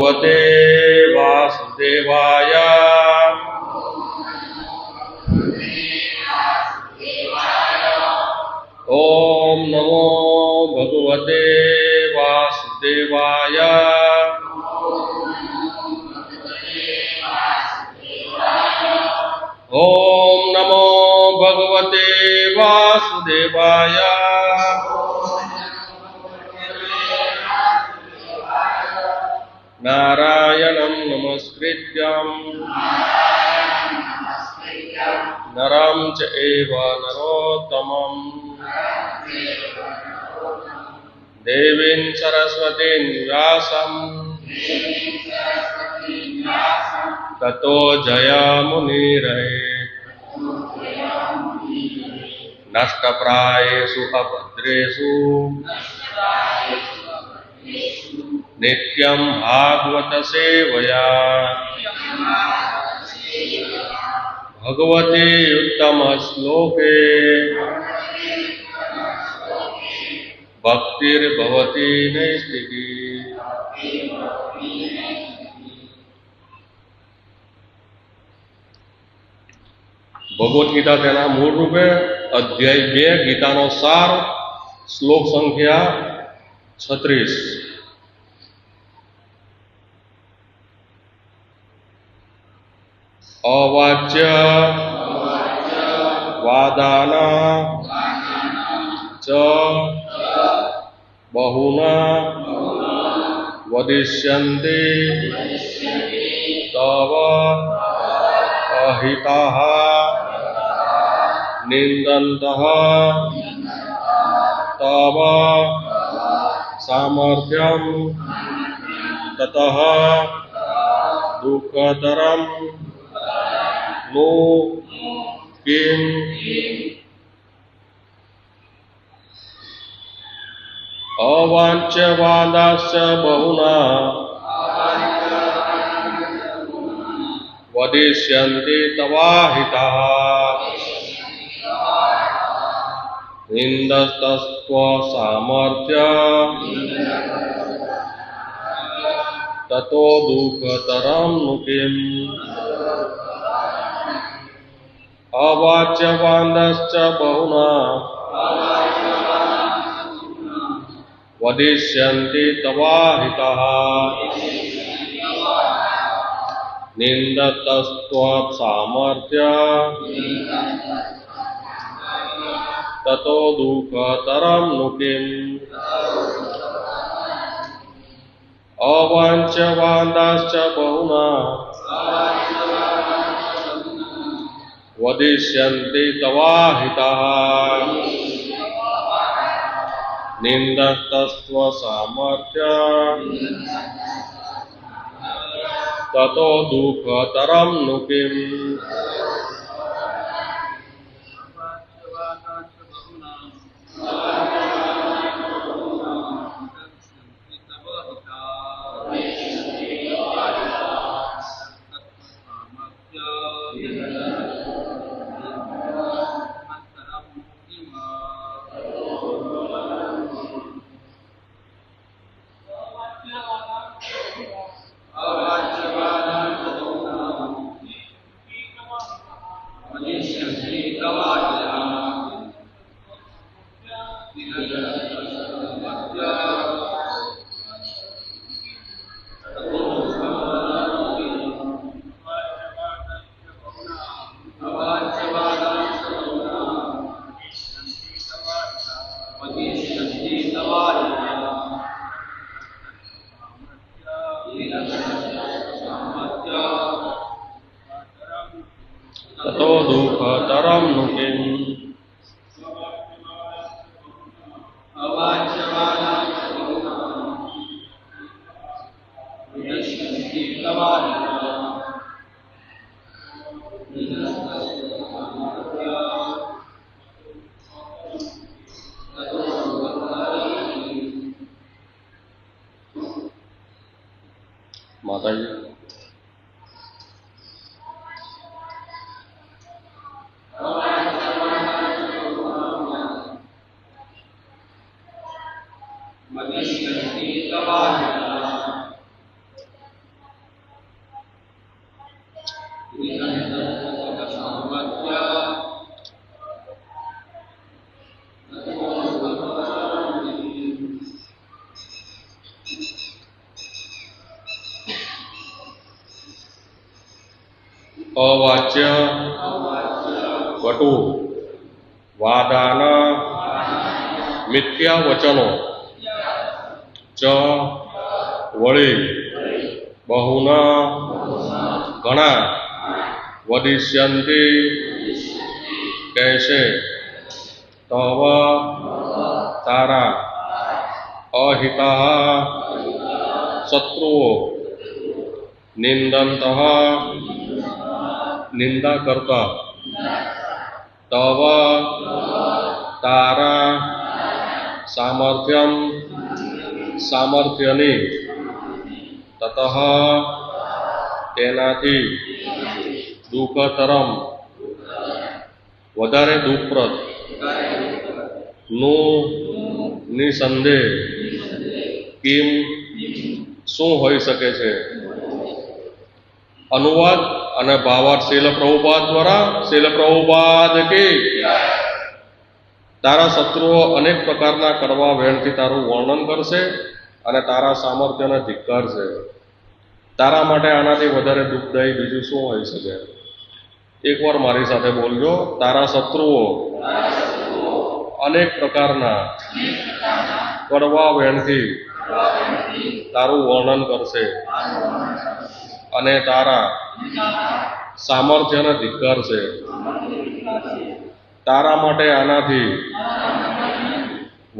भगवते वासुदेवाय। ओम नमो भगवते वासुदेवाय। ओम नमो भगवते वासुदेवाय। नारायणं नमस्कृत्यं नरं चैव नरोत्तमं देवीं सरस्वतीं व्यासं ततो जयमुनिरयेत्। नष्टप्रायेषु अभद्रेषु नित्यं भागवत सेवया भगवते उत्तम श्लोके भक्तिर्भवति नैष्टिकी। भगवत गीता तेना मूल रूपे अध्याय 2 गीतानो सार श्लोक संख्या 36। अवाच्य वादाना च बहुना वदिष्यन्ते तव अहिताः निन्दन्तः तव सामर्थ्यं ततः दुःखतरं नु किम्। अवाच्यवादाश्च बहुना वदिष्यन्ते तवाहिताः निन्दस्तस्त्वसामर्थ्य ततो दुःखतरं नु किम्। अवाच्यवादाश्च बहुना वदिष्यन्ते तवाहिताः निन्दतस्त्वसामर्थ्य ततो दुःखतरं नु किम्। अवाच्यवादाश्च बहुना वदिष्यन्ते तवाहिताः निन्दतस्त्वसामर्थ्य ततो दुःखतरं नु किम्। ततो दुःखतरं नु किम्। माताजी અવાચ્ય કટુ વાદાન મિથ્યા વચનો ચ વળી બહુના ઘણા વદિષ્યંતિ કહેશે તવ તારા અહિતા શત્રુઓ નિંદંત નિંદા કરતા તવ તારા સામર્થ્યની તતઃ તેનાથી દુઃખતરમ વધારે દુઃખપ્રદ નું નિસંદેહ કિમ શું હોઈ શકે છે. અનુવાદ અને ભાવાર્થ શીલ પ્રભુપાદ દ્વારા. શીલ પ્રભુપાદ કી તારા શત્રુઓ અનેક પ્રકારના કડવા વેણથી તારું વર્ણન કરશે અને તારા સામર્થ્યને ધિક્કારશે. તારા માટે આનાથી વધારે દુઃખદાયી બીજું શું હોઈ શકે. એકવાર મારી સાથે બોલજો. તારા શત્રુઓ અનેક પ્રકારના કડવા વેણથી તારું વર્ણન કરશે અને તારા સામર્થ્યને ધિક્કારશે. તારા માટે આનાથી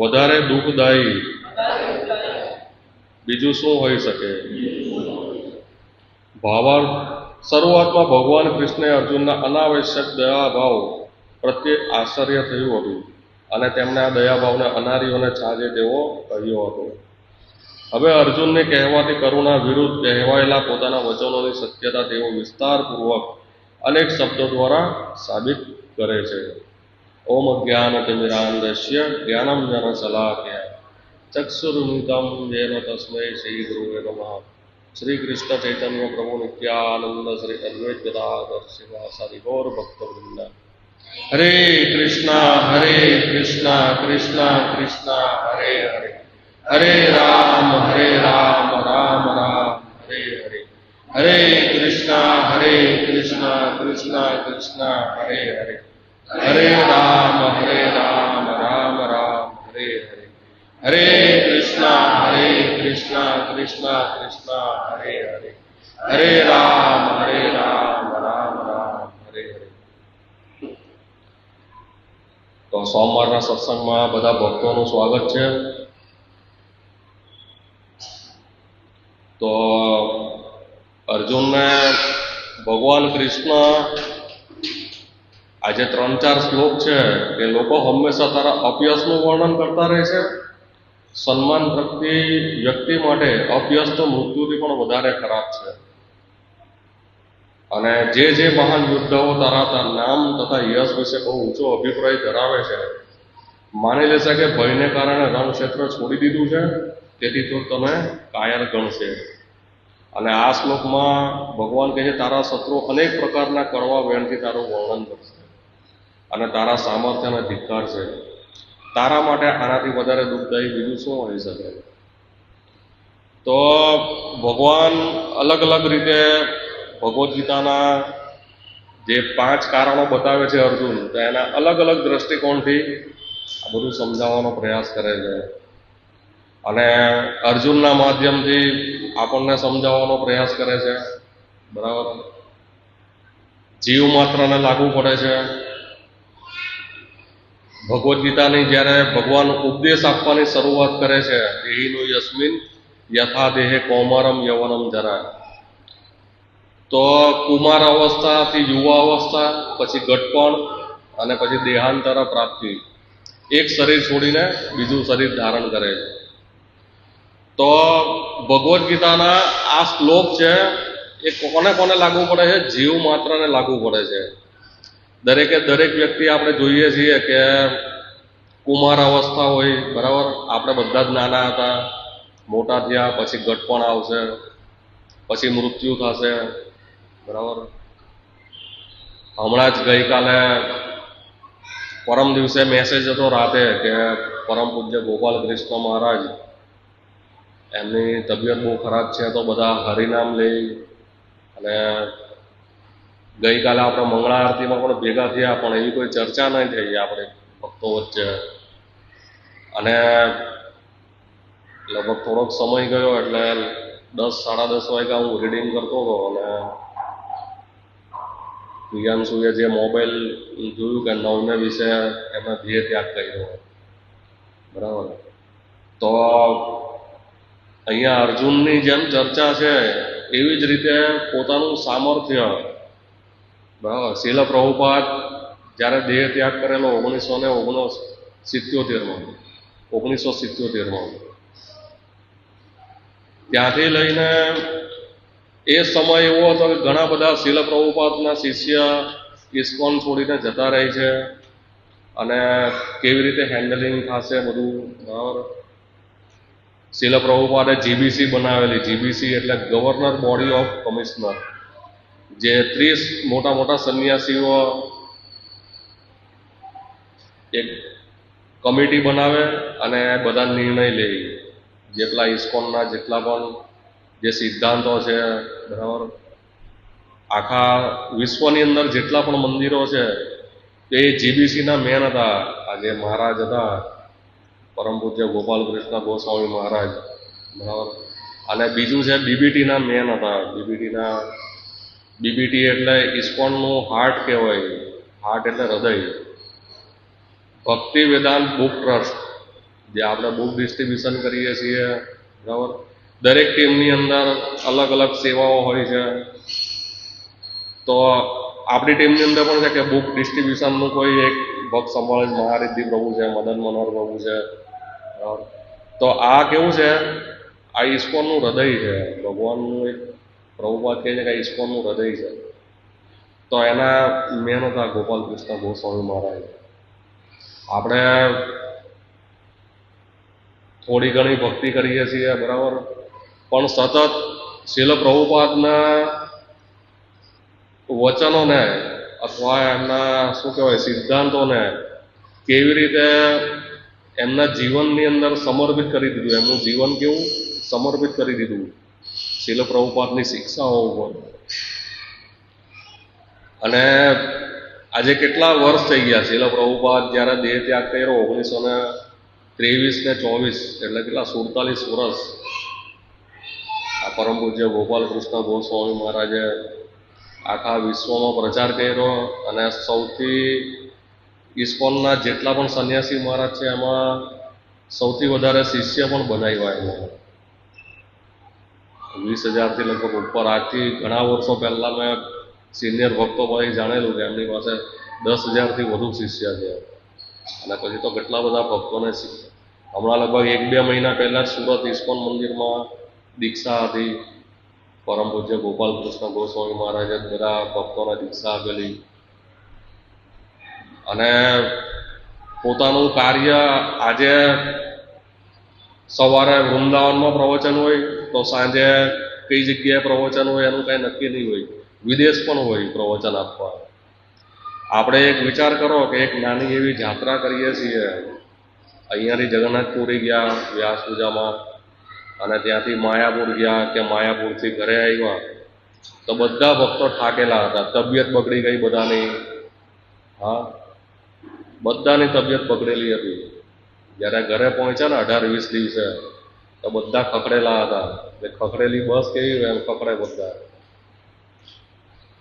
વધારે દુઃખદાયી બીજું શું હોઈ શકે. ભાવાર્થ. શરૂઆતમાં ભગવાન કૃષ્ણે અર્જુનના અનાવશ્યક દયાભાવ પ્રત્યે આશ્ચર્ય થયું હતું અને તેમણે આ દયાભાવને અનારીઓને છાજે તેવો કહ્યો હતો. હવે અર્જુનને કહેવાતી કરુણા વિરુદ્ધ કહેવાયેલા પોતાના વચનોની સત્યતા તેઓ વિસ્તારપૂર્વક અનેક શબ્દો દ્વારા સાબિત કરે છે. ઓમ જ્ઞાનતિમિરાન્ધસ્ય જ્ઞાનમ જન શલાકયા ચક્ષુરુન્મિલિતમ યેન તસ્મૈ શ્રી ગુરુવે નમઃ. શ્રી કૃષ્ણ ચૈતન્ય પ્રભુ નિત્યાનંદ શ્રી અદ્વૈત ગદાધર શ્રીવાસાદિ ગૌર ભક્તવૃંદ. હરે કૃષ્ણ કૃષ્ણ કૃષ્ણ હરે હરે હરે રામ રામ રામ હરે હરે હરે કૃષ્ણ કૃષ્ણ કૃષ્ણ હરે હરે હરે રામ રામ રામ હરે હરે હરે કૃષ્ણ કૃષ્ણ હરે હરે હરે રામ રામ હરે હરે. તો સોમવારના સત્સંગમાં બધા ભક્તોનું સ્વાગત છે. તો અર્જુનને ભગવાન કૃષ્ણ આજે 3-4 શ્લોક છે કે લોકો હંમેશા તારા અપયશનું વર્ણન કરતા રહે છે. સન્માન પ્રત્યે વ્યક્તિ માટે અપયશ તો મૃત્યુથી પણ વધારે ખરાબ છે. અને જે મહાન યોદ્ધાઓ તારા નામ તથા યશ વિશે બહુ ઊંચો અભિપ્રાય ધરાવે છે, માની લેશે કે ભયને કારણે રણક્ષેત્ર છોડી દીધું છે, તેથી તો તને કાયર ગણશે. અને આ શ્લોકમાં ભગવાન કહે છે તારા શત્રુ અનેક પ્રકારના કડવા વેણથી તારું વર્ણન કરશે અને તારા સામર્થ્યને ધિક્કારશે. તારા માટે આનાથી વધારે દુઃખદાયી બીજું શું હોઈ શકે. તો ભગવાન અલગ અલગ રીતે ભગવદ્ ગીતાના જે 5 કારણો બતાવે છે અર્જુન, તો એના અલગ અલગ દ્રષ્ટિકોણથી આ બધું સમજાવવાનો પ્રયાસ કરે છે અને અર્જુનના માધ્યમથી આપણને સમજાવવાનો પ્રયાસ કરે છે. બરાબર. જીવ માત્રને લાગુ પડે છે. ભગવદ્ ગીતાની જ્યારે ભગવાન ઉપદેશ આપવાની શરૂઆત કરે છે, દેહિનો યસ્મિન યથા દેહે કૌમારમ યવનમ જરા, તો કુમાર અવસ્થાથી યુવા અવસ્થા, પછી ઘટપણ અને પછી દેહાંતર પ્રાપ્તિ, એક શરીર છોડીને બીજું શરીર ધારણ કરે છે. તો ભગવદ્ ગીતાના આ શ્લોક છે એ કોને લાગુ પડે છે? જીવ માત્રને લાગુ પડે છે. દરેક વ્યક્તિ આપણે જોઈએ છીએ કે કુમાર અવસ્થા હોય, બરાબર. આપણે બધા જ નાના હતા, મોટા થયા, પછી ઘટપણ આવશે, પછી મૃત્યુ થશે, બરાબર. હમણાં જ ગઈકાલે પરમ દિવસે મેસેજ હતો રાતે કે પરમ પૂજ્ય ગોપાલ કૃષ્ણ મહારાજ એમની તબિયત બહુ ખરાબ છે, તો બધા હરિનામ લઈ અને ગઈકાલે આપણે મંગળા આરતીમાં પણ ભેગા થયા, પણ એવી કોઈ ચર્ચા નહીં થઈ આપણે ભક્તો વચ્ચે. અને લગભગ થોડોક સમય ગયો એટલે 10-10:30 વાગ્યા હું રીડિંગ કરતો હતો અને પ્રિયાંશુએ જે મોબાઈલ જોયું કે 9ને વિશે એમને ધ્યેય ત્યાગ કર્યો, બરાબર. તો અહીંયા અર્જુનની જેમ ચર્ચા છે એવી જ રીતે પોતાનું સામર્થ્ય, બરાબર. શીલ પ્રભુપાદ જ્યારે દેહ ત્યાગ કરેલો 1977માં ત્યાંથી લઈને એ સમય એવો હતો કે ઘણા બધા શીલ પ્રભુપાદના શિષ્ય ઇસ્કોન છોડીને જતા રહે છે અને કેવી રીતે હેન્ડલિંગ થશે બધું, બરાબર. શીલ પ્રભુપાદે જીબીસી બનાવેલી. જીબીસી એટલે ગવર્નર બોડી ઓફ કમિશનર, જે 30 મોટા મોટા સંન્યાસીઓ એક કમિટી બનાવે અને બધા નિર્ણય લે, જેટલા ઇસ્કોનના જેટલા પણ જે સિદ્ધાંતો છે, બરાબર. આખા વિશ્વની અંદર જેટલા પણ મંદિરો છે એ જીબીસીના મેન હતા. આ જે મહારાજ હતા પરમ પૂજ્ય ગોપાલ કૃષ્ણ ગોસ્વામી મહારાજ, બરાબર. અને બીજું છે બીબીટીના મેન હતા. બીબીટી એટલે ઇસ્કોનનું હાર્ટ કહેવાય. હાર્ટ એટલે હૃદય. ભક્તિ વેદાંત બુક ટ્રસ્ટ, જે આપણે બુક ડિસ્ટ્રીબ્યુશન કરીએ છીએ, બરાબર. દરેક ટીમની અંદર અલગ અલગ સેવાઓ હોય છે. તો આપણી ટીમની અંદર પણ છે કે બુક ડિસ્ટ્રીબ્યુશનનું કોઈ એક ભક્ત સંભાળે, મહારિદ્ધિ પ્રભુ છે, મદન મનોહર પ્રભુ છે, બરાબર. તો આ કેવું છે, આ ઇસ્કોનનું હૃદય છે. ભગવાનનું એક પ્રભુપાદ કહે છે કે ઇસ્કોનનું હૃદય છે. તો એના મેન હતા ગોપાલ કૃષ્ણ ગોસ્વામી મહારાજ. આપણે થોડી ઘણી ભક્તિ કરીએ છીએ, બરાબર, પણ સતત શીલ પ્રભુપાદના વચનોને અથવા એમના શું કહેવાય સિદ્ધાંતોને કેવી રીતે એમના જીવનની અંદર સમર્પિત કરી દીધું, એમનું જીવન કેવું સમર્પિત કરી દીધું શીલ પ્રભુપાદની શિક્ષાઓ ઉપર. અને આજે કેટલા વર્ષ થઈ ગયા શીલ પ્રભુપાદ જ્યારે દેહ ત્યાગ કર્યો 1923 ને 24, એટલે કેટલા 47 વર્ષ આ પરમ પૂજ્ય ગોપાલ કૃષ્ણ ગોસ્વામી મહારાજે આખા વિશ્વમાં પ્રચાર કર્યો. અને સૌથી ઇસ્કોનના જેટલા પણ સંન્યાસી મહારાજ છે એમાં સૌથી વધારે શિષ્ય પણ બનાવ્યા એમાં 20,000થી લગભગ ઉપર. આજથી ઘણા વર્ષો પહેલા મેં સિનિયર ભક્તો પછી જાણેલું કે એમની પાસે 10,000થી વધુ શિષ્ય છે. અને પછી તો કેટલા બધા ભક્તોને હમણાં લગભગ 1-2 મહિના પહેલા જ સુરત ઇસ્કોન મંદિરમાં દીક્ષા હતી. પરમ પૂજ્ય ગોપાલ કૃષ્ણ ગોસ્વામી મહારાજે બધા ભક્તોને દીક્ષા આપેલી. અને પોતાનું કાર્ય આજે સવારે વૃંદાવનમાં પ્રવચન હોય તો સાંજે કઈ જગ્યાએ પ્રવચન હોય એનું કાંઈ નક્કી નહીં હોય. વિદેશ પણ હોય પ્રવચન આપવા. આપણે એક વિચાર કરો કે એક નાની એવી જાત્રા કરીએ છીએ, અહીંયાથી જગન્નાથપુરી ગયા વ્યાસ પૂજામાં, અને ત્યાંથી માયાપુર ગયા કે માયાપુરથી ઘરે આવ્યા, તો બધા ભક્તો થાકેલા હતા, તબિયત બગડી ગઈ બધાની. હા, બધાની તબિયત બગડેલી હતી. જ્યારે ઘરે પહોંચ્યા ને 18-20 દિવસે તો બધા ખકડેલા હતા. એટલે ખકડેલી બસ કેવી હોય એમ ખકડે બધા.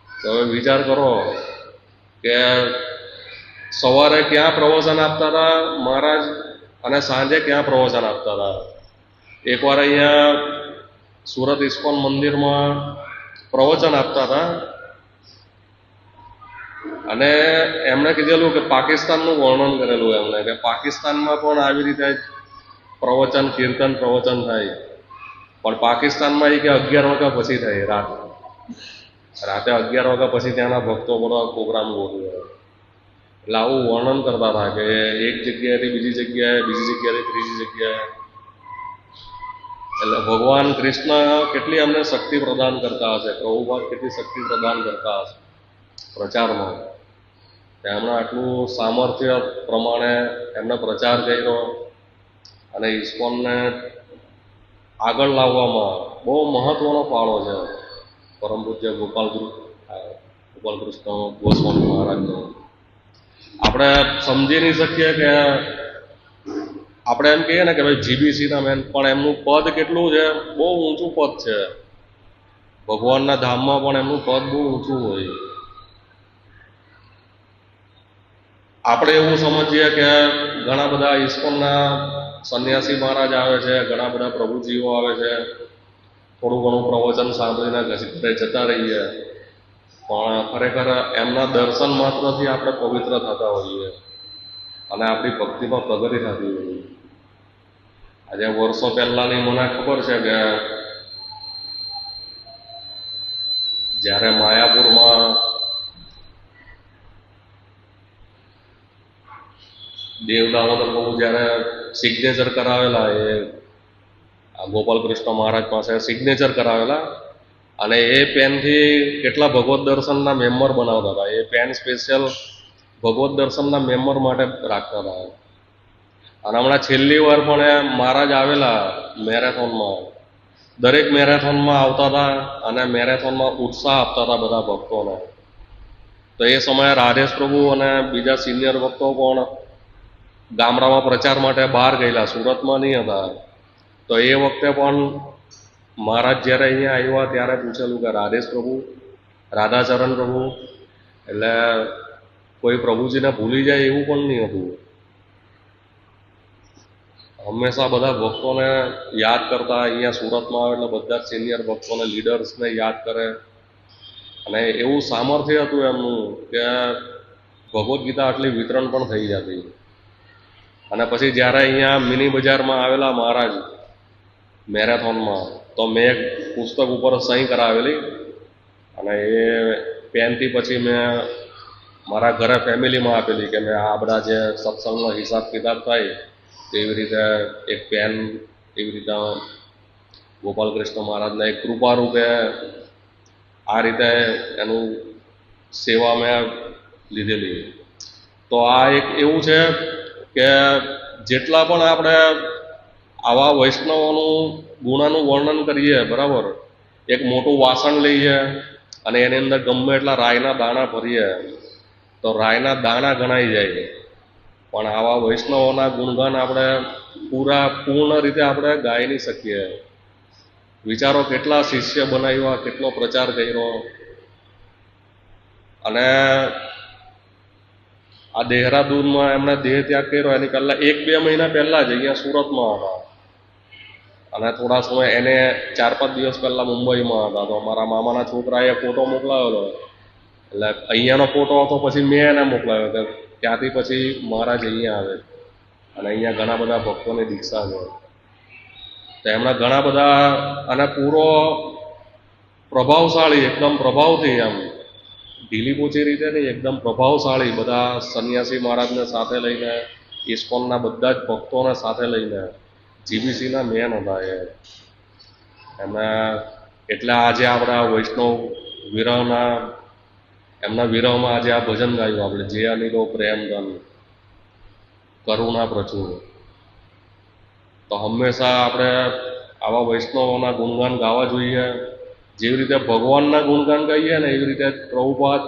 તો હવે વિચાર કરો કે સવારે ક્યાં પ્રવચન આપતા હતા મહારાજ અને સાંજે ક્યાં પ્રવચન આપતા હતા. એકવાર અહીંયા સુરત ઇસ્કોન મંદિરમાં પ્રવચન આપતા હતા અને એમણે કીધેલું કે પાકિસ્તાનનું વર્ણન કરેલું એમણે કે પાકિસ્તાનમાં પણ આવી રીતે પ્રવચન કીર્તન પ્રવચન થાય, પણ પાકિસ્તાનમાં એ કે 11 વાગ્યા પછી થાય. રાતે 11 વાગ્યા પછી ત્યાંના ભક્તો બધા પ્રોગ્રામ ગોઠવે. એટલે આવું વર્ણન કરતા હતા કે એક જગ્યાએથી બીજી જગ્યાએ, બીજી જગ્યાએથી ત્રીજી જગ્યાએ. એટલે ભગવાન કૃષ્ણ કેટલી અમને શક્તિ પ્રદાન કરતા હશે, પ્રભુપાદ કેટલી શક્તિ પ્રદાન કરતા હશે પ્રચારમાં. એમણે આટલું સામર્થ્ય પ્રમાણે એમને પ્રચાર કર્યો અને ઇસ્કોનને આગળ લાવવામાં બહુ મહત્વનો ફાળો છે પરમ પૂજ્ય ગોપાલ ગોપાલકૃષ્ણ ગોસ્વામી મહારાજને આપણે સમજી નહીં શકીએ કે આપણે એમ કહીએ ને કે ભાઈ જીબીસીના મેન, પણ એમનું પદ કેટલું છે, બહુ ઊંચું પદ છે. ભગવાનના ધામમાં પણ એમનું પદ બહુ ઊંચું હોય. આપણે એવું સમજીએ કે ઘણા બધા ઇસ્કોનના સંન્યાસી મહારાજ આવે છે, ઘણા બધા પ્રભુજીઓ આવે છે, થોડું ઘણું પ્રવચન સાંભળીને ઘરે જતા રહીએ, પણ ખરેખર એમના દર્શન માત્રથી આપણે પવિત્ર થતા હોઈએ અને આપણી ભક્તિમાં પ્રગતિ થતી હોઈએ. આજે વર્ષો પહેલાની મને ખબર છે કે જ્યારે માયાપુરમાં દેવ દામોદર પ્રભુ જ્યારે સિગ્નેચર કરાવેલા, એ ગોપાલકૃષ્ણ મહારાજ પાસે સિગ્નેચર કરાવેલા, અને એ પેનથી કેટલા ભગવત દર્શનના મેમ્બર બનાવતા હતા. એ પેન સ્પેશિયલ ભગવત દર્શનના મેમ્બર માટે રાખતા હતા. અને હમણાં છેલ્લી વાર પણ એ મહારાજ આવેલા મેરેથોનમાં, દરેક મેરેથોનમાં આવતા હતા અને મેરેથોનમાં ઉત્સાહ આપતા હતા બધા ભક્તોને. તો એ સમયે રાધેશ પ્રભુ અને બીજા સિનિયર ભક્તો પણ ગામડામાં પ્રચાર માટે બહાર ગયેલા, સુરતમાં નહીં હતા. તો એ વખતે પણ મહારાજ જ્યારે અહીંયા આવ્યા ત્યારે પૂછેલું કે રાધેશ પ્રભુ, રાધાચરણ પ્રભુ, એટલે કોઈ પ્રભુજીને ભૂલી જાય એવું પણ નહીં હતું. હંમેશા બધા ભક્તોને યાદ કરતા. અહીંયા સુરતમાં આવે એટલે બધા જ સિનિયર ભક્તોને, લીડર્સને યાદ કરે. અને એવું સામર્થ્ય હતું એમનું કે ભગવદ્ ગીતા આટલી વિતરણ પણ થઈ જતી. અને પછી જ્યારે અહીંયા મિની બજારમાં આવેલા મહારાજ મેરેથોનમાં, તો મેં એક પુસ્તક ઉપર સહી કરાવેલી, અને એ પેનથી પછી મેં મારા ઘરે ફેમિલીમાં આપેલી કે મેં આ બધા જે સત્સંગનો હિસાબ કિતાબ થાય તેવી રીતે એક પેન, એવી રીતે ગોપાલકૃષ્ણ મહારાજને એક કૃપા રૂપે આ રીતે એનું સેવા મેં લીધેલી. તો આ એક એવું છે કે જેટલા પણ આપણે આવા વૈષ્ણવોનું ગુણાનું વર્ણન કરીએ, બરાબર, એક મોટું વાસણ લઈએ અને એની અંદર ગમે એટલા રાયના દાણા ભરીએ તો રાયના દાણા ગણાઈ જાય. પણ આવા વૈષ્ણવોના ગુણગાન આપણે પૂર્ણ રીતે આપણે ગાઈ નહીં શકીએ. વિચારો કેટલા શિષ્ય બનાવ્યા, કેટલો પ્રચાર કર્યો. અને આ દેહરાદૂનમાં એમણે દેહ ત્યાગ કર્યો એની પહેલાં 1-2 મહિના પહેલાં જ અહીંયા સુરતમાં હતા, અને થોડા સમય એને 4-5 દિવસ પહેલાં મુંબઈમાં હતા. તો મારા મામાના છોકરાએ ફોટો મોકલાવેલો, એટલે અહીંયાનો ફોટો હતો, પછી મેં એને મોકલાવ્યો કે ત્યાંથી પછી મહારાજ અહીંયા આવે અને અહીંયા ઘણા બધા ભક્તોની દીક્ષા છે. તો એમના ઘણા બધા, અને પૂરો પ્રભાવશાળી, એકદમ પ્રભાવથી, એમ ઢીલી પોચી રીતે નહીં, એકદમ પ્રભાવશાળી બધા સંન્યાસી મહારાજને સાથે લઈને, ઇસ્કોનના બધા જ ભક્તોને સાથે લઈને જીબીસીના મેન હતા એ. એટલે આજે આપણા વૈષ્ણવ વિરહના, એમના વિરહમાં આજે આ ભજન ગાયું આપણે, જે અનિલો પ્રેમ ધન કરુણા પ્રચુર. તો હંમેશા આપણે આવા વૈષ્ણવોના ગુણગાન ગાવા જોઈએ. જેવી રીતે ભગવાનના ગુણગાન ગાઈએ ને, એવી રીતે પ્રભુપાદ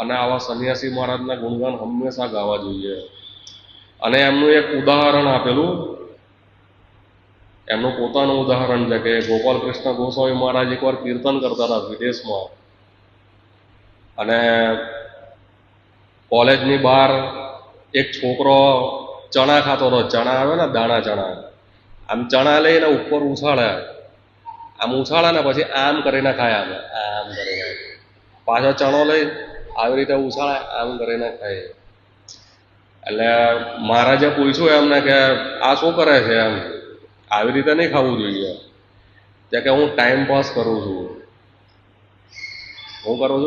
અને આવા સંન્યાસી મહારાજના ગુણગાન હંમેશા ગાવા જોઈએ. અને એમનું એક ઉદાહરણ આપેલું, એમનું પોતાનું ઉદાહરણ છે કે ગોપાલકૃષ્ણ ગોસ્વામી મહારાજ એકવાર કીર્તન કરતા હતા વિદેશમાં, અને કોલેજની બહાર એક છોકરો ચણા ખાતો હતો. ચણા આવે ને, દાણા ચણા, આમ ચણા લઈને ઉપર ઉછાળે, આમ ઉછાળે ને પછી આમ કરીને ખાય, આમ કરીને પાછો ચણો લઈ આવી રીતે ઉછાળે, આમ કરીને ખાય. એટલે મહારાજે પૂછ્યું એમને કે આ શું કરે છે, એમ આવી રીતે નહીં ખાવું જોઈએ. તે કે હું ટાઈમ પાસ કરું છું,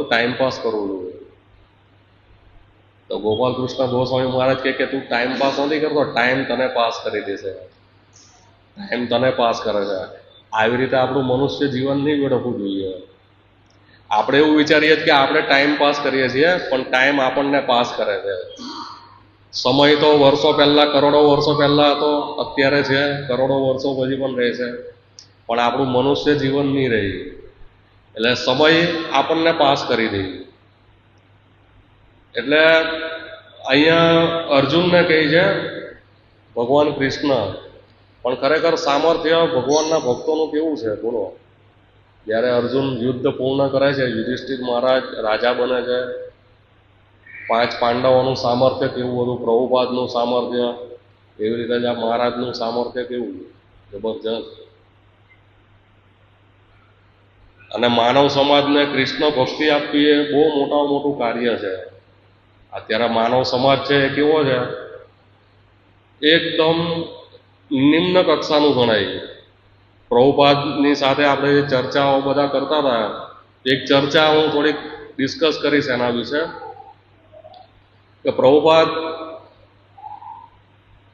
ટાઈમ પાસ કરું છું. તો ગોપાલકૃષ્ણ ગોસ્વામી મહારાજ કે તું ટાઈમ પાસ નથી કરતો, ટાઈમ તને પાસ કરી દેશે, ટાઈમ તને પાસ કરે છે. આવી રીતે આપણું મનુષ્ય જીવન નહીં વેડફવું જોઈએ. આપણે એવું વિચારીએ કે આપણે ટાઈમ પાસ કરીએ છીએ, પણ ટાઈમ આપણને પાસ કરે છે. સમય તો વર્ષો પહેલાં, કરોડો વર્ષો પહેલાં હતો, અત્યારે છે, કરોડો વર્ષો પછી પણ રહેશે, પણ આપણું મનુષ્ય જીવન નહીં રહે. એટલે સમય આપણને પાસ કરી દે. એટલે અહીંયા અર્જુનને કહે છે ભગવાન કૃષ્ણ, પણ ખરેખર સામર્થ્ય ભગવાનના ભક્તોનું કેવું છે બોલો? જ્યારે અર્જુન યુદ્ધ પૂર્ણ કરે છે, યુધિષ્ઠિર મહારાજ રાજા બને છે, 5 પાંડવોનું સામર્થ્ય કેવું હતું, પ્રભુપાદનું સામર્થ્ય, એવી રીતે જ આ મહારાજનું સામર્થ્ય કેવું જબરજસ્ત. અને માનવ સમાજને કૃષ્ણ ભક્તિ આપવી એ બહુ મોટું કાર્ય છે. અત્યારે માનવ સમાજ છે એ કેવો છે? એકદમ નિમ્ન કક્ષાનું ગણાય. પ્રભુપાદની સાથે આપણે જે ચર્ચાઓ બધા કરતા હતા, એક ચર્ચા હું થોડીક ડિસ્કસ કરીશ એના વિશે, કે પ્રભુપાદ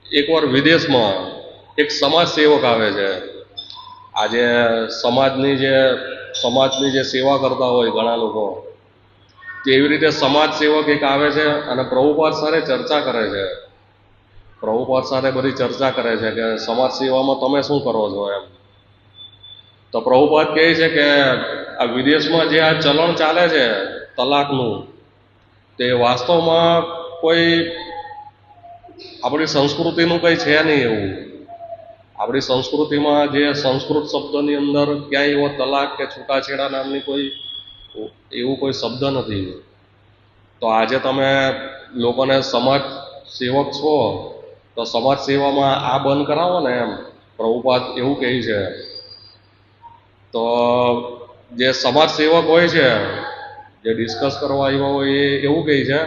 એકવાર વિદેશમાં એક સમાજ સેવક આવે છે. આજે સમાજની જે સેવા કરતા હોય ઘણા લોકો, તેવી રીતે સમાજ સેવક એક આવે છે અને પ્રભુપાદ સાથે ચર્ચા કરે છે. પ્રભુપાદ સાથે બધી ચર્ચા કરે છે કે સમાજ સેવામાં તમે શું કરો છો એમ. તો પ્રભુપાદ કહે છે કે આ વિદેશમાં જે આ ચલણ ચાલે છે તલાકનું, તે વાસ્તવમાં કોઈ આપણી સંસ્કૃતિનું કંઈ છે નહીં એવું. આપણી સંસ્કૃતિમાં જે સંસ્કૃત શબ્દની અંદર ક્યાંય એવો તલાક કે છૂટાછેડા નામની એવું કોઈ શબ્દ નથી. તો આજે તમે લોકોને સમાજ સેવક છો, તો સમાજ સેવામાં આ બંધ કરાવો ને એમ પ્રભુપાદ એવું કહે છે. તો જે સમાજ સેવક હોય છે, જે ડિસ્કસ કરવા આવ્યા હોય, એ એવું કહે છે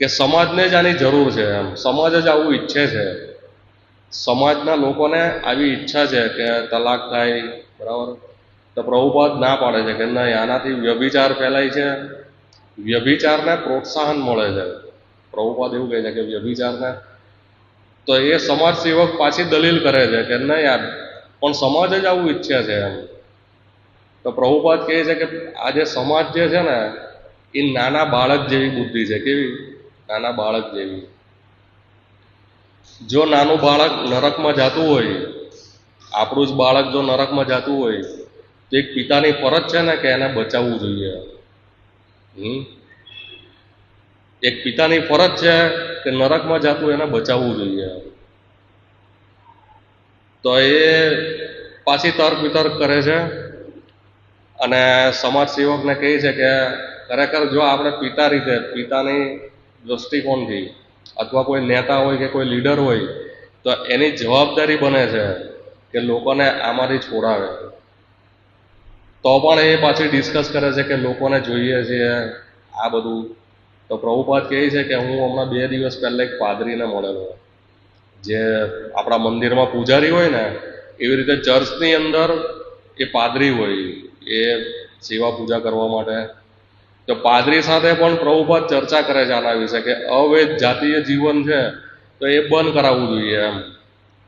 કે સમાજને જ આની જરૂર છે એમ, સમાજ જ આવું ઈચ્છે છે. સમાજના લોકોને આવી ઈચ્છા છે કે તલાક થાય, બરાબર. તો પ્રભુપાદ ના પાડે છે કે નહીં, આનાથી વ્યભિચાર ફેલાય છે, વ્યભિચારને પ્રોત્સાહન મળે છે. પ્રભુપાદ એવું કહે છે કે વ્યભિચારને, તો એ સમાજ સેવક પાછી દલીલ કરે છે કે નહીં યાર, પણ સમાજ જ આવું ઈચ્છે છે એમ. તો પ્રભુપાદ કહે છે કે આ જે સમાજ જે છે ને, એ નાના બાળક જેવી બુદ્ધિ છે. કેવી? નાના બાળક જેવી. જો નાનું બાળક નરકમાં જતું હોય, આપણું જ બાળક જો નરકમાં જતું હોય, તો એક પિતાની ફરજ છે ને કે એને બચાવવું જોઈએ. એક પિતાની ફરજ છે કે નરકમાં જતું એને બચાવવું જોઈએ. તો એ પાછી તર્ક વિતર્ક કરે છે અને સમાજ સેવકને કહે છે કે ખરેખર જો આપણે પિતાની દ્રષ્ટિકોણથી, અથવા કોઈ નેતા હોય કે કોઈ લીડર હોય, તો એની જવાબદારી બને છે કે લોકોને આમાંથી છોડાવે. તો પણ એ પાછી ડિસ્કસ કરે છે કે લોકોને જોઈએ છે આ બધું. તો પ્રભુપાદ કહે છે કે હું હમણાં 2 દિવસ પહેલા એક પાદરીને મળેલો, જે આપણા મંદિરમાં પૂજારી હોય ને, એવી રીતે ચર્ચની અંદર એ પાદરી હોય, એ સેવા પૂજા કરવા માટે. તો પાદરી સાથે પણ પ્રભુપાદ ચર્ચા કરે છે આના વિશે કે અવૈધ જાતીય જીવન છે તો એ બંધ કરાવવું જોઈએ એમ.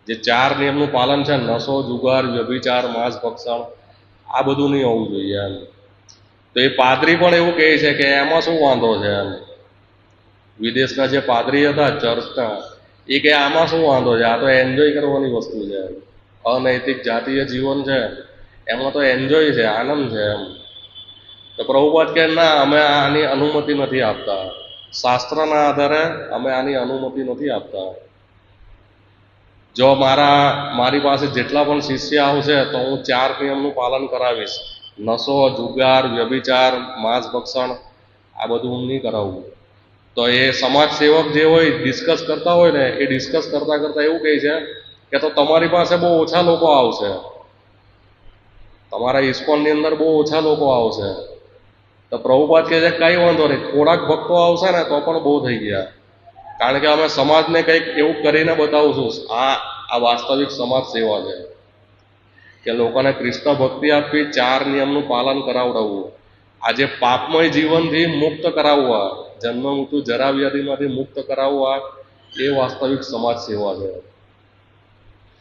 જે 4 નિયમનું પાલન છે, નશો, જુગાર, વ્યભિચાર, માંસ ભક્ષણ, આ બધું નહીં હોવું જોઈએ એમ. તો એ પાદરી પણ એવું કહે છે કે એમાં શું વાંધો છે એમ. વિદેશના જે પાદરી હતા ચર્ચના, એ કે આમાં શું વાંધો છે, આ તો એન્જોય કરવાની વસ્તુ છે. અનૈતિક જાતીય જીવન છે, એમાં તો એન્જોય છે, આનંદ છે એમ. તો પ્રભુપાદ કે ના, અમે આની અનુમતિ નથી આપતા. શાસ્ત્રના આધારે અમે આની અનુમતિ નથી આપતા. જો મારી પાસે જેટલા પણ શિષ્ય આવશે તો હું 4 નિયમનું પાલન કરાવીશ. નશો, જુગાર, વ્યભિચાર, માંસ ભક્ષણ, આ બધું હું નહીં કરાવું. તો એ સમાજ સેવક જે હોય, ડિસ્કસ કરતા હોય ને, એ ડિસ્કસ કરતા એવું કહે છે કે તો તમારી પાસે બહુ ઓછા લોકો આવશે, તમારા ઇસ્કોનની અંદર બહુ ઓછા લોકો આવશે. તો પ્રભુપાદ કહે છે કઈ વાંધો નહીં, થોડાક ભક્તો આવશે ને તો પણ બહુ થઈ ગયા. કારણ કે અમે સમાજને કંઈક એવું કરીને બતાવશું. આ વાસ્તવિક સમાજ સેવા છે કે લોકોને કૃષ્ણ ભક્તિ આપવી, 4 નિયમનું પાલન કરાવડાવવું, આજે પાપમય જીવનથી મુક્ત કરાવવા, જન્મ મૃત્યુ જરા વ્યાધિમાંથી મુક્ત કરાવવા, એ વાસ્તવિક સમાજ સેવા છે.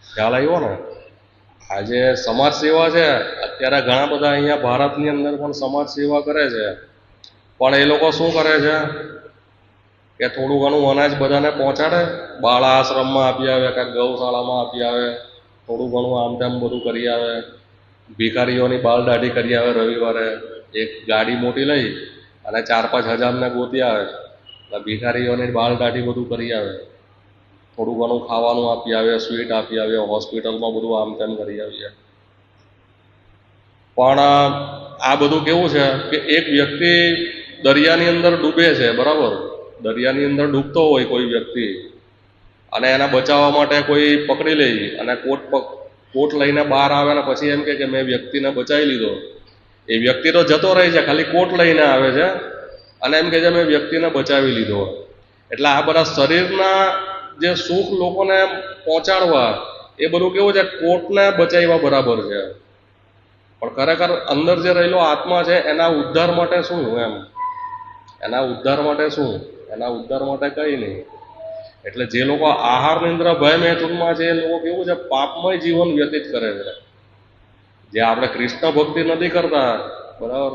ખ્યાલ આવ્યો ને? આજે સમાજ સેવા છે, અત્યારે ઘણા બધા અહીંયા ભારતની અંદર પણ સમાજ સેવા કરે છે, પણ એ લોકો શું કરે છે કે થોડું ઘણું અનાજ બધાને પહોંચાડે, બાળ આશ્રમમાં આપી આવે કે ગૌશાળામાં આપી આવે, થોડું ઘણું આમ તેમ બધું કરી આવે, ભિખારીઓની બાલ દાઢી કરી આવે રવિવારે, એક ગાડી મોટી લઈ અને 4-5 હજારને ગોતી આવે, એટલે ભિખારીઓની બાળ કાઢી બધું કરી આવે, થોડું ઘણું ખાવાનું આપી આવે, સ્વીટ આપી આવે, હોસ્પિટલમાં બધું આમ તેમ કરી આવીએ. પણ આ બધું કેવું છે કે એક વ્યક્તિ દરિયાની અંદર ડૂબે છે, બરાબર, દરિયાની અંદર ડૂબતો હોય કોઈ વ્યક્તિ, અને એને બચાવવા માટે કોઈ પકડી લે અને કોટ લઈને બહાર આવે ને પછી એમ કે મેં વ્યક્તિને બચાવી લીધો. એ વ્યક્તિ તો જતો રહે છે, ખાલી કોટ લઈને આવે છે અને એમ કે છે મેં વ્યક્તિને બચાવી લીધો. એટલે આ બધા શરીરના જે સુખ લોકોને પહોંચાડવા, એ બધું કેવું છે, કોટને બચાવવા બરાબર છે. પણ ખરેખર અંદર જે રહેલો આત્મા છે એના ઉદ્ધાર માટે શું? એમ એના ઉદ્ધાર માટે શું? એના ઉદ્ધાર માટે કંઈ નહીં. એટલે જે લોકો આહાર નિંદ્રા ભય મૈથુનમાં છે, એ લોકો કેવું છે, પાપમય જીવન વ્યતીત કરે છે. જે આપણે કૃષ્ણ ભક્તિ નથી કરતા, બરાબર,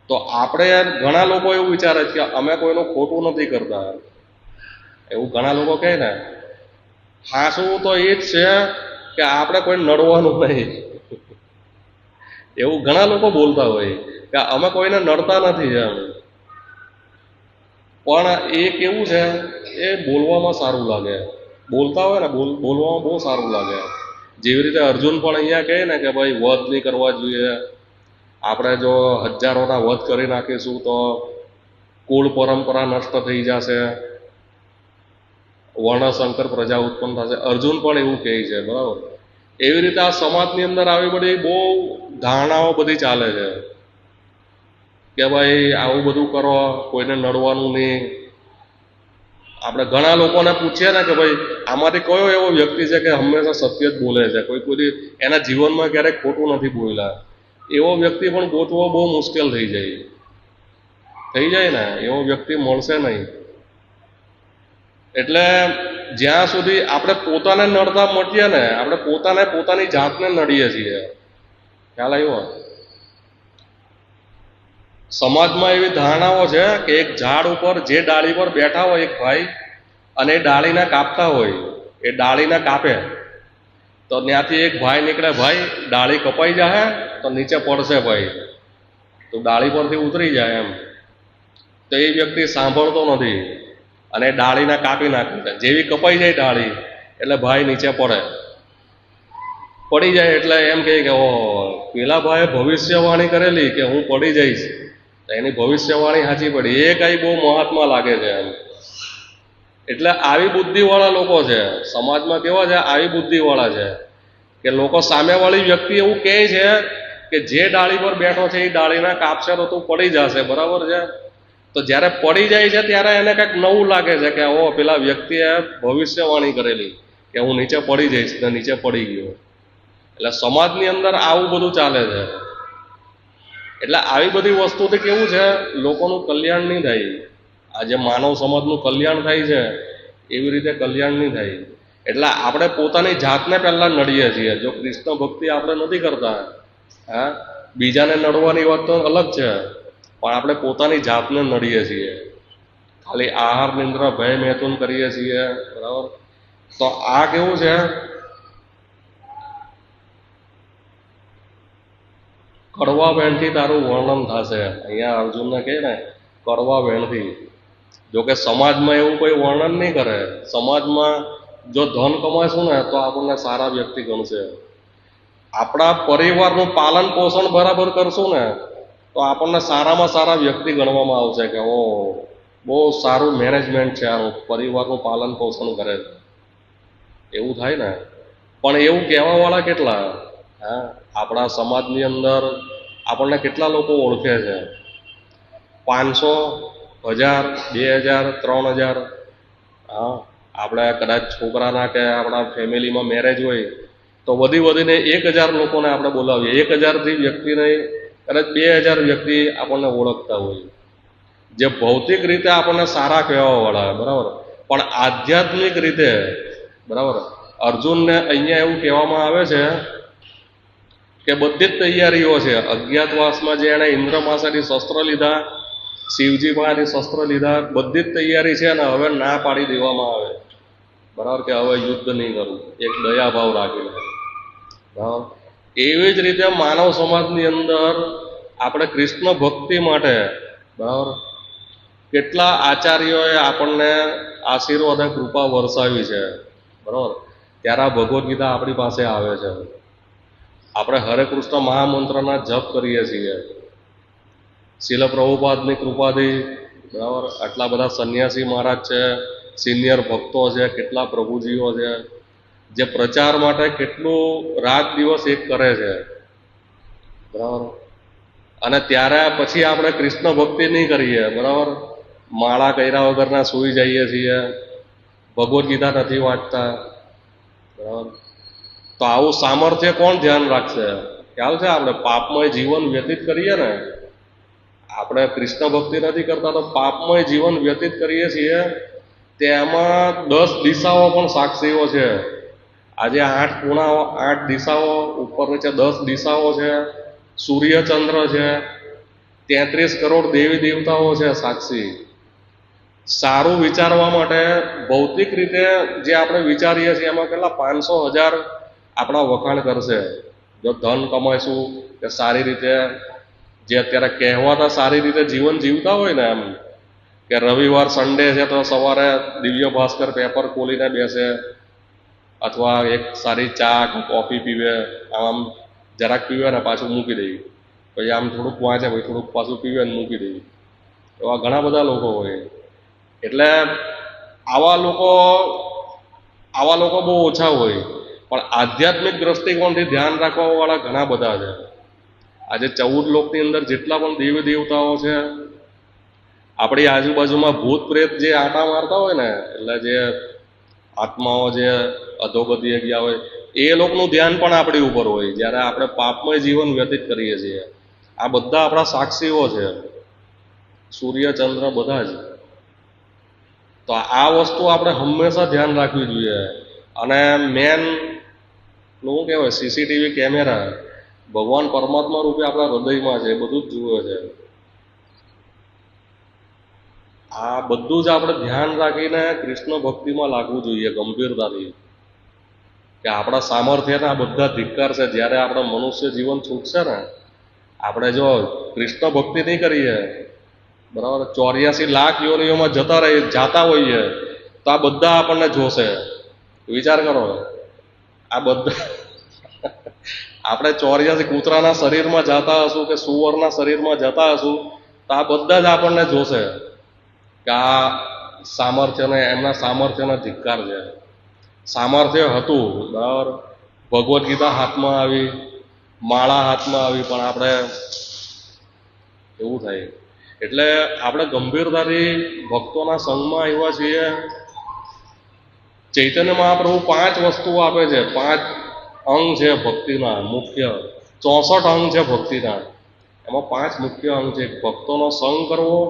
તો આપણે ઘણા લોકો એવું વિચારે છે કે અમે કોઈનું ખોટું નથી કરતા, એવું ઘણા લોકો કહે ને. હાસું તો એ જ છે કે આપણે કોઈ નડવાનું નહીં, એવું ઘણા લોકો બોલતા હોય કે અમે કોઈને નડતા નથી એમ. પણ એ કેવું છે, એ બોલવામાં સારું લાગે, બોલતા હોય ને બોલવામાં બહુ સારું લાગે. જેવી રીતે અર્જુન પણ અહીંયા કહે ને કે ભાઈ વધ નહીં કરવા જોઈએ, આપણે જો હજારોના વધ કરી નાખીશું તો કુળ પરંપરા નષ્ટ થઈ જશે, વર્ણશંકર પ્રજા ઉત્પન્ન થશે. અર્જુન પણ એવું કહે છે, બરાબર. એવી રીતે આ સમાજની અંદર આવી બધી બહુ ધારણાઓ બધી ચાલે છે કે ભાઈ આવું બધું કરો, કોઈને નડવાનું નહીં. આપણે ઘણા લોકોને પૂછીએ ને કે ભાઈ આમાંથી કયો એવો વ્યક્તિ છે કે હંમેશા સત્ય જ બોલે છે, કોઈ એના જીવનમાં ક્યારેક ખોટું નથી બોલ્યા, એવો વ્યક્તિ પણ ગોતવો બહુ મુશ્કેલ થઈ જાય ને, એવો વ્યક્તિ મળશે નહીં. એટલે જ્યાં સુધી આપણે પોતાને નડતા મટીએ ને, આપણે પોતાની જાતને નડીએ છીએ. ખ્યાલ આવ્યો? સમાજમાં એવી ધારણાઓ છે કે એક ઝાડ ઉપર જે ડાળી પર બેઠા હોય એક ભાઈ, અને એ ડાળીને કાપતા હોય, એ ડાળીને કાપે તો ત્યાંથી એક ભાઈ નીકળે, ભાઈ ડાળી કપાઈ જાય તો નીચે પડશે ભાઈ, તો ડાળી પરથી ઉતરી જાય એમ. તો એ વ્યક્તિ સાંભળતો નથી અને ડાળીને કાપી નાખે. જેવી કપાઈ જાય ડાળી એટલે ભાઈ નીચે પડી જાય. એટલે એમ કહે કે ઓ પેલા ભાઈએ ભવિષ્યવાણી કરેલી કે હું પડી જઈશ, તો એની ભવિષ્યવાણી સાચી પડી, એ કઈ બહુ મહાત્મા લાગે છે એમ. એટલે આવી બુદ્ધિવાળા લોકો છે સમાજમાં. કેવા છે? આવી બુદ્ધિવાળા છે કે લોકો સામેવાળી વ્યક્તિ એવું કહે છે કે જે ડાળી પર બેઠો છે એ ડાળીને કાપશે તો તું પડી જશે, બરાબર છે. તો જ્યારે પડી જાય છે ત્યારે એને કંઈક નવું લાગે છે કે ઓ પેલા વ્યક્તિએ ભવિષ્યવાણી કરેલી કે હું નીચે પડી જઈશ, ને નીચે પડી ગયો. એટલે સમાજની અંદર આવું બધું ચાલે છે. એટલે આવી બધી વસ્તુથી કેવું છે, લોકોનું કલ્યાણ નહીં થાય. આજે માનવ સમાજનું કલ્યાણ થાય છે એવી રીતે કલ્યાણ નહીં થાય. એટલે આપણે પોતાની જાતને પહેલા નડીએ છીએ. જો કૃષ્ણ ભક્તિ આપણે નથી કરતા, હા, બીજાને નડવાની વાત તો અલગ છે, પણ આપણે પોતાની જાતને નડીએ છીએ. ખાલી આહાર નિંદ્રા ભય મૈથુન કરીએ છીએ, બરાબર. તો આ કેવું છે, કડવા વેણથી તારું વર્ણન થશે. અહીંયા અર્જુનને કહે ને કડવા વેણથી. જોકે સમાજમાં એવું કોઈ વર્ણન નહીં કરે. સમાજમાં જો ધન કમાશું ને તો આપણને સારા વ્યક્તિ ગણશે. આપણા પરિવારનું પાલન પોષણ બરાબર કરશું ને તો આપણને સારામાં સારા વ્યક્તિ ગણવામાં આવશે કે ઓ બહુ સારું મેનેજમેન્ટ છે, આનું પરિવારનું પાલન પોષણ કરે છે, એવું થાય ને. પણ એવું કહેવાવાળા કેટલા? હા, આપણા સમાજની અંદર આપણને કેટલા લોકો ઓળખે છે? 500, 1000, 2000, 3000. હા, આપણે કદાચ છોકરાના કે આપણા ફેમિલીમાં મેરેજ હોય તો વધીને 1000 લોકોને આપણે બોલાવીએ. 1000થી વ્યક્તિને કદાચ 2000 વ્યક્તિ આપણને ઓળખતા હોય, જે ભૌતિક રીતે આપણને સારા કહેવાવાળા, બરાબર. પણ આધ્યાત્મિક રીતે, બરાબર, અર્જુનને અહીંયા એવું કહેવામાં આવે છે કે બધી જ તૈયારીઓ છે. અજ્ઞાતવાસમાં જે એણે ઇન્દ્ર પાસેથી શસ્ત્ર લીધા, શિવજી પાસેથી શસ્ત્ર લીધા, બધી જ તૈયારી છે, અને હવે ના પાડી દેવામાં આવે, બરાબર, કે હવે યુદ્ધ નહીં કરવું, એક દયાભાવ રાખીને. બરાબર. એવી જ રીતે માનવ સમાજની અંદર આપણે કૃષ્ણ ભક્તિ માટે બરાબર. કેટલા આચાર્યોએ આપણને આશીર્વાદ અને કૃપા વરસાવી છે, બરાબર. ત્યારે આ ભગવદ્ ગીતા આપણી પાસે આવે છે. આપણે હરે કૃષ્ણ મહામંત્રના જપ કરીએ છીએ. શીલ પ્રભુપાદની કૃપાથી, બરાબર, આટલા બધા સંન્યાસી મહારાજ છે, સિનિયર ભક્તો છે, કેટલા પ્રભુજીઓ છે, જે પ્રચાર માટે કેટલું રાત દિવસ એક કરે છે, બરાબર. અને ત્યારે પછી આપણે કૃષ્ણ ભક્તિ નહીં કરીએ, બરાબર, માળા કર્યા વગરના સૂઈ જઈએ છીએ, ભગવદ્ ગીતા નથી વાંચતા, બરાબર. તો આવું સામર્થ્ય કોણ ધ્યાન રાખશે? ખ્યાલ છે? આપણે પાપમય જીવન વ્યતીત કરીએ ને, આપણે કૃષ્ણ ભક્તિ નથી કરતા તો પાપમય જીવન વ્યતીત કરીએ છીએ, તેમાં 10 દિશાઓ પણ સાક્ષીઓ છે. આજે 8 ખૂણાઓ, 8 દિશાઓ, ઉપર નીચે 10 દિશાઓ છે, સૂર્ય ચંદ્ર છે, 33 કરોડ દેવી દેવતાઓ છે સાક્ષી. સારું વિચારવા માટે ભૌતિક રીતે જે આપણે વિચારીએ છીએ એમાં કેટલા 500,000 આપણા વખાણ કરશે. જો ધન કમાઈશું કે સારી રીતે, જે અત્યારે કહેવાતા સારી રીતે જીવન જીવતા હોય ને, એમ કે રવિવાર સન્ડે છે તો સવારે દિવ્ય ભાસ્કર પેપર ખોલીને બેસે, અથવા એક સારી ચા કે કોફી પીવે, આમ જરાક પીવે ને પાછું મૂકી દે, પછી આમ થોડુંક વાંચે, પછી થોડુંક પાછું પીવે ને મૂકી દે. એવા ઘણા બધા લોકો હોય. એટલે આવા લોકો બહુ ઓછા હોય, પણ આધ્યાત્મિક દ્રષ્ટિકોણથી ધ્યાન રાખવા વાળા ઘણા બધા છે. આજે 14 લોકની અંદર જેટલા પણ દેવી દેવતાઓ છે, આપણી આજુબાજુમાં ભૂત પ્રેત જે આટા મારતા હોય ને, એટલે જે આત્માઓ જે અધોગતિએ ગયા હોય, એ લોકોનું ધ્યાન પણ આપણી ઉપર હોય જ્યારે આપણે પાપમય જીવન વ્યતીત કરીએ છીએ. આ બધા આપણા સાક્ષીઓ છે, સૂર્ય ચંદ્ર બધા જ. તો આ વસ્તુ આપણે હંમેશા ધ્યાન રાખવી જોઈએ. અને મેન શું કહેવાય, સીસીટીવી કેમેરા ભગવાન પરમાત્મા રૂપે આપણા હૃદયમાં છે, બધું જ જુએ છે. આ બધું જ આપણે ધ્યાન રાખીને કૃષ્ણ ભક્તિમાં લાગવું જોઈએ ગંભીરતાથી, કે આપણા સામર્થ્યના બધા ધિક્કાર છે. જ્યારે આપણે મનુષ્ય જીવન છૂટશે ને, આપણે જો કૃષ્ણ ભક્તિ નહીં કરીએ, બરાબર, 84 લાખ યોનિઓમાં જાતા હોઈએ, તો આ બધા આપણને જોશે. વિચાર કરો, આ બધા આપણે 84 કૂતરાના શરીરમાં જતા હશું કે સુવરના શરીરમાં જતા હશું, તો આ બધા જ આપણને જોશે કે આ સામર્થ્યને, એમના સામર્થ્યના ધિક્કાર છે. સામર્થ્ય હતું, બરાબર, ભગવદ્ ગીતા હાથમાં આવી, માળા હાથમાં આવી, પણ આપણે એવું થાય. એટલે આપણે ગંભીરતાથી ભક્તોના સંઘમાં આવ્યા છીએ. ચૈતન્ય મહાપ્રભુ 5 વસ્તુઓ આપે છે, 5 અંગ છે ભક્તિના મુખ્ય. 64 અંગ છે ભક્તિના, એમાં 5 મુખ્ય અંગ છે. ભક્તોનો સંગ કરવો,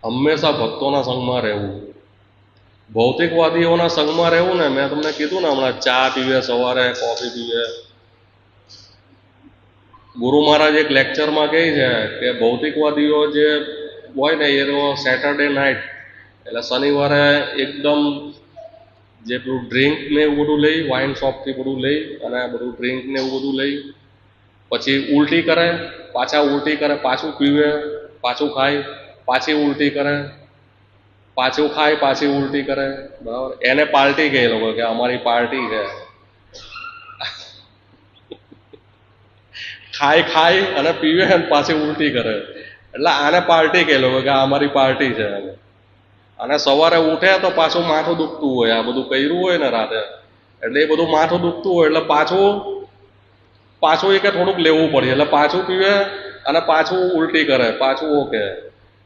હંમેશા ભક્તોના સંઘમાં રહેવું. ભૌતિકવાદીઓના સંઘમાં રહેવું ને, મેં તમને કીધું ને હમણાં, ચા પીવે સવારે, કોફી પીવે. ગુરુ મહારાજ એક લેક્ચરમાં કહે છે કે ભૌતિકવાદીઓ જે હોય ને, એ સેટરડે નાઇટ, એટલે શનિવારે એકદમ જે બધું ડ્રિંક ને એવું બધું લઈ, વાઇન શોપથી બધું લઈ, અને બધું ડ્રિંક ને એવું બધું લઈ, પછી ઉલટી કરે, પાછા ઉલટી કરે, પાછું પીવે, પાછું ખાય, પાછી ઉલટી કરે, પાછું ખાય, પાછી ઉલટી કરે, બરાબર. એને પાર્ટી કહે લોકો, કે અમારી પાર્ટી છે. ખાય અને પીવે અને પાછી ઉલટી કરે, એટલે આને પાર્ટી કહે લોકો, કે આ અમારી પાર્ટી છે. અને સવારે ઉઠે તો પાછું માથું દુખતું હોય, આ બધું કર્યું હોય ને રાતે, એટલે એ બધું માથું દુખતું હોય, એટલે પાછું એ કે થોડુંક લેવું પડે, એટલે પાછું પીવે અને પાછું ઉલટી કરે, પાછું ઓકે.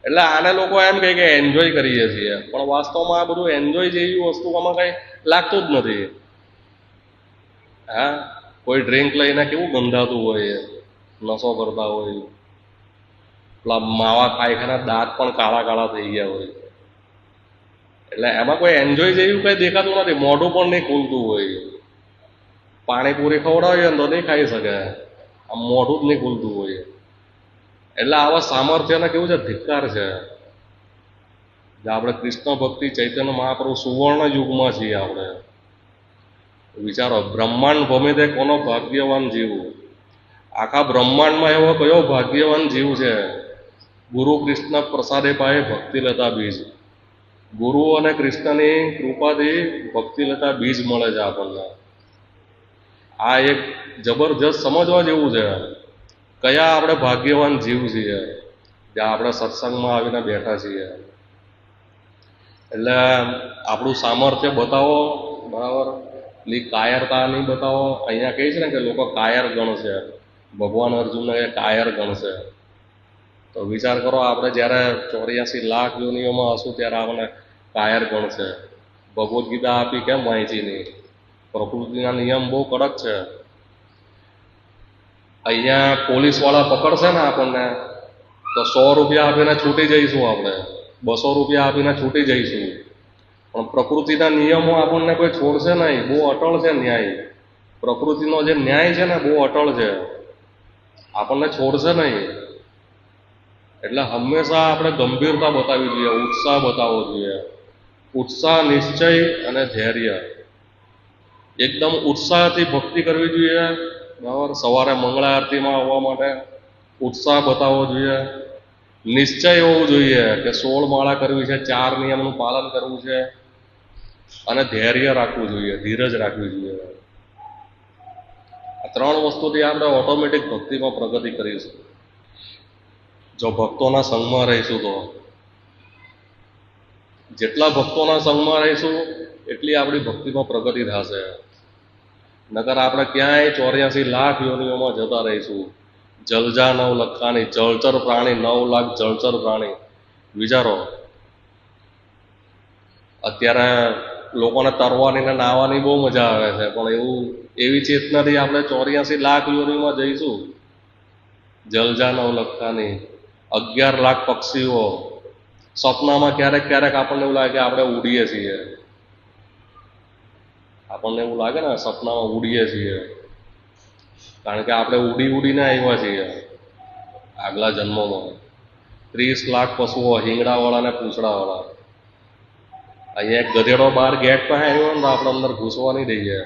એટલે આને લોકો એમ કહે કે એન્જોય કરીએ છીએ, પણ વાસ્તવમાં આ બધું એન્જોય જેવી વસ્તુ આમાં કંઈ લાગતું જ નથી. હા, કોઈ ડ્રિંક લઈને કેવું ગંધાતું હોય, નશો કરતા હોય, પેલા માવા ખાઈ ખાઈને દાંત પણ કાળા કાળા થઈ ગયા હોય. એટલે એમાં કોઈ એન્જોય જેવું કંઈ દેખાતું નથી, મોઢું પણ નહીં ખુલતું હોય. પાણીપુરી ખવડાવીએ ને તો નહીં ખાઈ શકે, આમ મોઢું જ નહીં ખુલતું હોય. એટલે આવા સામર્થ્યને કેવું છે, ધિક્કાર છે. આપણે કૃષ્ણ ભક્તિ ચૈતન્ય મહાપ્રભુ સુવર્ણ યુગમાં છીએ આપણે. વિચારો, બ્રહ્માંડ ભમે કોનો ભાગ્યવાન જીવ. આખા બ્રહ્માંડમાં એવો કયો ભાગ્યવાન જીવ છે ગુરુ કૃષ્ણ પ્રસાદે પાયે ભક્તિ લેતા બીજ. ગુરુ અને કૃષ્ણની કૃપાથી ભક્તિ લેતા બીજ મળે છે આપણને. આ એક જબરજસ્ત સમજવા જેવું છે. કયા આપણે ભાગ્યવાન જીવ છીએ જ્યાં આપણે સત્સંગમાં આવીને બેઠા છીએ. એટલે આપણું સામર્થ્ય બતાવો, બરાબર, ની કાયરતા નહીં બતાવો. અહીંયા કહે છે ને કે લોકો કાયર ગણશે, ભગવાન અર્જુનને એ કાયર ગણશે. તો વિચાર કરો, આપણે જ્યારે 84 લાખ યોનિઓમાં હશું ત્યારે આપણને કાયર ગણશે. ભગવદ્ ગીતા આપી કેમ વાંચી નહીં? પ્રકૃતિના નિયમ બહુ કડક છે. અહીંયા પોલીસવાળા પકડશે ને આપણને તો 100 રૂપિયા આપીને છૂટી જઈશું, આપણે 200 રૂપિયા આપીને છૂટી જઈશું. પણ પ્રકૃતિના નિયમો આપણને કોઈ છોડશે નહીં. બહુ અટળ છે ન્યાય. પ્રકૃતિનો જે ન્યાય છે ને બહુ અટળ છે, આપણને છોડશે નહીં. એટલે હંમેશા આપણે ગંભીરતા બતાવવી જોઈએ, ઉત્સાહ બતાવવો જોઈએ. ઉત્સાહ, નિશ્ચય અને ધૈર્ય. એકદમ ઉત્સાહથી ભક્તિ કરવી જોઈએ, બરાબર. સવારે મંગળા આરતીમાં આવવા માટે ઉત્સાહ બતાવવો જોઈએ. નિશ્ચય હોવું જોઈએ કે 16 માળા કરવી છે, 4 નિયમનું પાલન કરવું છે. અને ધૈર્ય રાખવું જોઈએ, ધીરજ રાખવી જોઈએ. આ 3 વસ્તુથી આપણે ઓટોમેટિક ભક્તિમાં પ્રગતિ કરીશું. જો ભક્તોના સંગમાં રહીશું તો. જેટલા ભક્તોના સંગમાં રહીશું એટલી આપણી ભક્તિમાં પ્રગતિ થશે. નકર આપણે ક્યાંય 84 લાખ યોનિઓમાં જતા રહીશું. જલજા 9 લખાની, જળચર પ્રાણી 9 લાખ જળચર પ્રાણી. વિચારો, અત્યારે લોકોને તરવાની ને નાહવાની બહુ મજા આવે છે, પણ એવી ચેતનાથી આપણે 84 લાખ યોનિમાં જઈશું. જલજા 9 લખાની, 11 લાખ પક્ષીઓ. સપનામાં ક્યારેક ક્યારેક આપણને એવું લાગે કે આપણે ઉડીએ છીએ. આપણને એવું લાગે ને સપનામાં ઉડીએ છીએ, કારણ કે આપણે ઉડીને આવ્યા છીએ આગલા જન્મમાં. 30 લાખ પશુઓ, હિંગડાવાળા ને પૂંછડાવાળા. અહીંયા એક ગધેડો બહાર ગેટ પાસે આવ્યો ને તો આપણે અંદર ઘૂસવા નહીં દઈએ.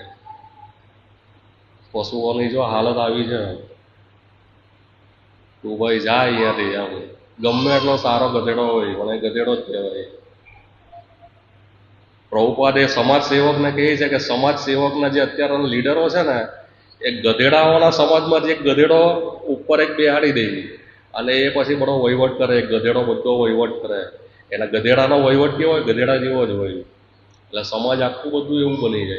પશુઓની જો હાલત આવી છે, તું ભાઈ જા અહીંયાથી. આમ ગમે એટલો સારો ગધેડો હોય પણ એ ગધેડો જ કહેવાય. પ્રભુપાદ એ સમાજ સેવકને કહે છે કે સમાજ સેવકના જે અત્યારના લીડરો છે ને, એ ગધેડાઓના સમાજમાંથી એક ગધેડો ઉપર એક બેહાડી દે અને એ પછી બધો વહીવટ કરે. એક ગધેડો બધો વહીવટ કરે. એટલે ગધેડાનો વહીવટ કેવો હોય? ગધેડા જેવો જ હોય. એટલે સમાજ આખું બધું એવું બની જાય.